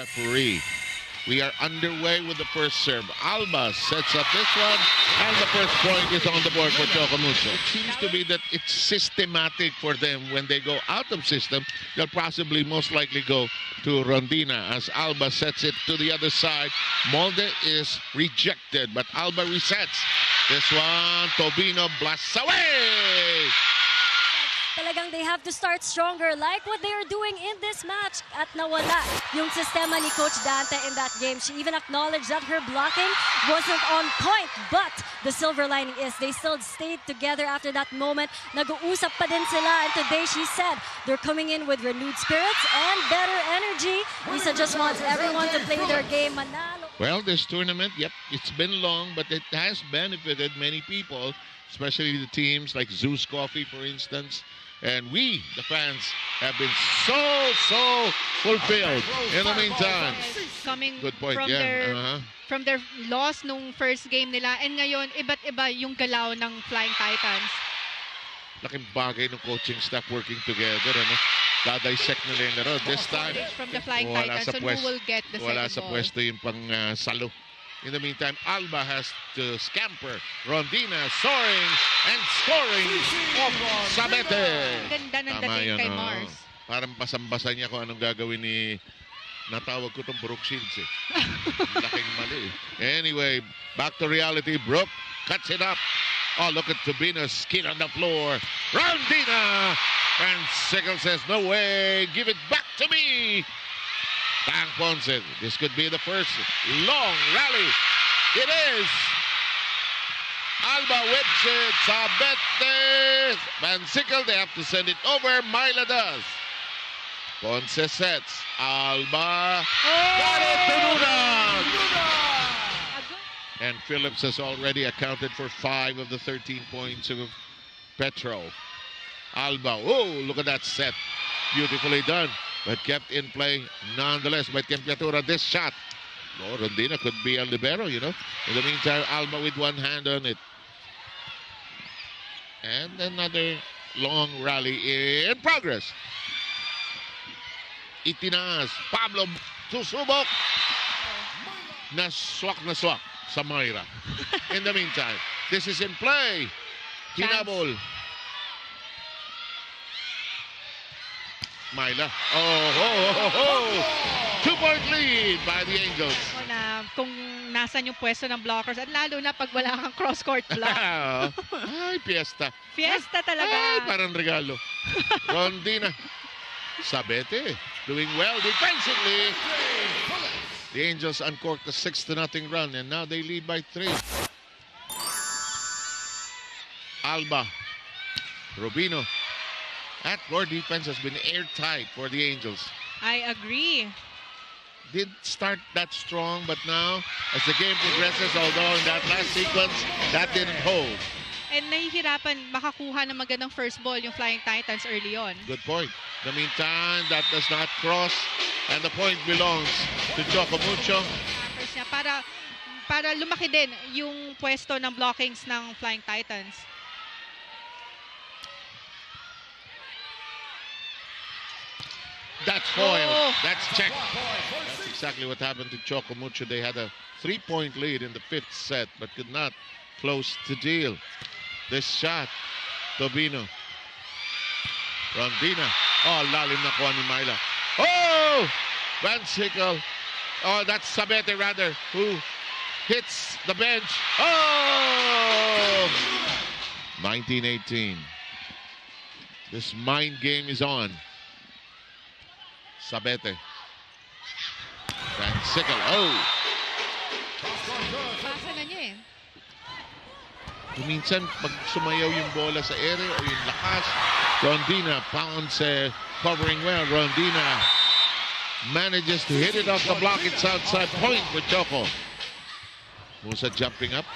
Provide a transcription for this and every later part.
referee. We are underway with the first serve. Alba sets up this one, and the first point is on the board for Chocomucho. It seems to be that it's systematic for them. When they go out of system, they'll possibly most likely go to Rondina as Alba sets it to the other side. Molde is rejected, but Alba resets. This one, Tobino blasts away! Talagang they have to start stronger like what they are doing in this match. At nawala yung sistema ni Coach Dante in that game. She even acknowledged that her blocking wasn't on point. But the silver lining is they still stayed together after that moment. Nag-uusap pa din sila. And today she said they're coming in with renewed spirits and better energy. Lisa just wants everyone to play their game. Manalo. Well, this tournament, yep, it's been long, but it has benefited many people, especially the teams like Zeus Coffee, for instance. And we, the fans, have been so fulfilled in the meantime. Coming Good point, from yeah. from their loss nung first game nila, and ngayon iba't iba yung galaw ng Flying Titans. Laking bagay ng coaching staff working together. Ano? Dadissect nila yung laro. This time, From the Flying Titans, so who will get the wala second sa ball? pwesto yung pang salo. In the meantime, Alba has to scamper. Rondina soaring and scoring off Sabete. Ganda ng Tama dating yun, kay oo. Mars. Parang basang-basa niya kung anong gagawin ni... Natawag ko itong Brooke Shields eh. Laking mali eh. Anyway, back to reality. Brooke cuts it up. Oh, look at Tobina's skin on the floor. Rondina! And Sickle says, no way. Give it back to me. Tang Ponce, this could be the first long rally. It is. Alba whips it. Sabete. Van Sickle, they have to send it over. Myla does. Ponce sets. Alba. Got it to Nunan. And Phillips has already accounted for 5 of the 13 points of Petro. Alba, oh, look at that set. Beautifully done. But kept in play nonetheless by Tempiatura. This shot. Oh, Rondina could be a libero, you know. In the meantime, Alba with one hand on it. And another long rally in progress. Itinaas. Pablo susubok. Naswak sa Mayra. In the meantime, this is in play. Hinabol. Myla. Oh. 2-point lead by the Angels. Na kung nasan yung pwesto ng blockers at lalo na pag wala kang cross-court block. Ay, fiesta. Fiesta talaga. Ay, parang regalo. Rondina. Sabete doing well defensively. The Angels uncorked the 6-0 run and now they lead by 3. Alba. Rubino. That core defense has been airtight for the Angels. I agree. Didn't start that strong, but now, as the game progresses, although in that last sequence, that didn't hold. And nahihirapan makakuha ng magandang first ball yung Flying Titans early on. Good point. In the meantime, that does not cross, and the point belongs to Chocomucho. Niya para lumaki din yung pwesto ng blockings ng Flying Titans. That's foiled. That's checked. That's exactly what happened to Chocomucho. They had a 3-point lead in the 5th set, but could not close the deal. This shot, Tobino. Rondina. Oh, lalim na kuha ni Myla. Oh! Van Sickle. Oh, that's Sabete rather, who hits the bench. Oh! 19-18. This mind game is on. Sabete. Van Sickle. Oh! Basa na niya eh. Minsan, pag sumayaw yung bola sa ere o yung lakas, Rondina pounds covering well. Rondina manages to hit it off the block. It's outside point for Choco. Musa jumping up.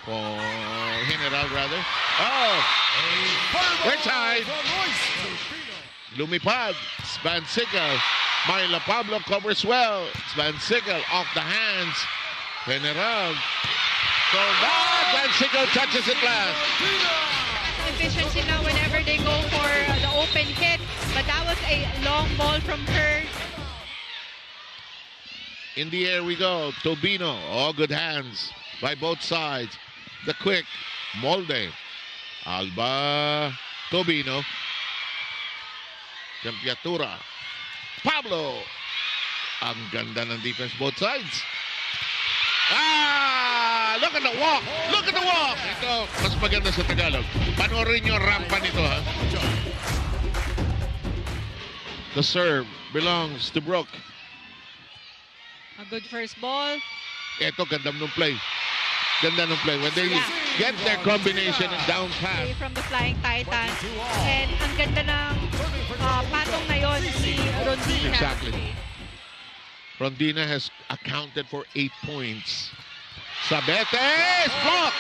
For General, rather. Oh! We're tied. Lumipad. Van Sickle. Myla Pablo covers well. Van Sickle off the hands. General. So that Van Sickle touches it last. Efficiency now whenever they go for the open hit. But that was a long ball from her. In the air we go. Tobino. Oh, good hands by both sides. The quick. Molde. Alba. Tobino. Tempiatura. Pablo. Ang ganda ng defense both sides. Look at the walk. Look at the walk. Ito, mas maganda sa Tagalog. Panoorin nyo ang rampa nito, ha? The serve belongs to Brooke. A good first ball. Ito, ganda nung play. Ganda nung play. When they get their combination and down pass. Away from the Flying Titans. And ang ganda ng patong na yon si Rondina. Exactly. Rondina has accounted for 8 points. Sabetes! Block!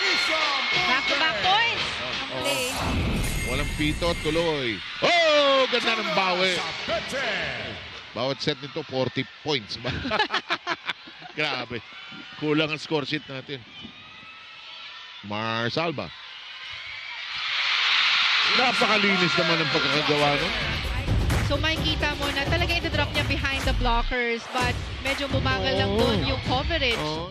Back-to-back points. Ang play. Walang pito, tuloy. Oh! Ganda ng bawi. Bawat set nito, 40 points. Grabe. Kulang ang score sheet natin. Mars Alba. Napakalinis naman ang pagkakagawa, no? So makikita mo na talaga i-drop niya behind the blockers but medyo bumagal lang doon yung coverage. Oh.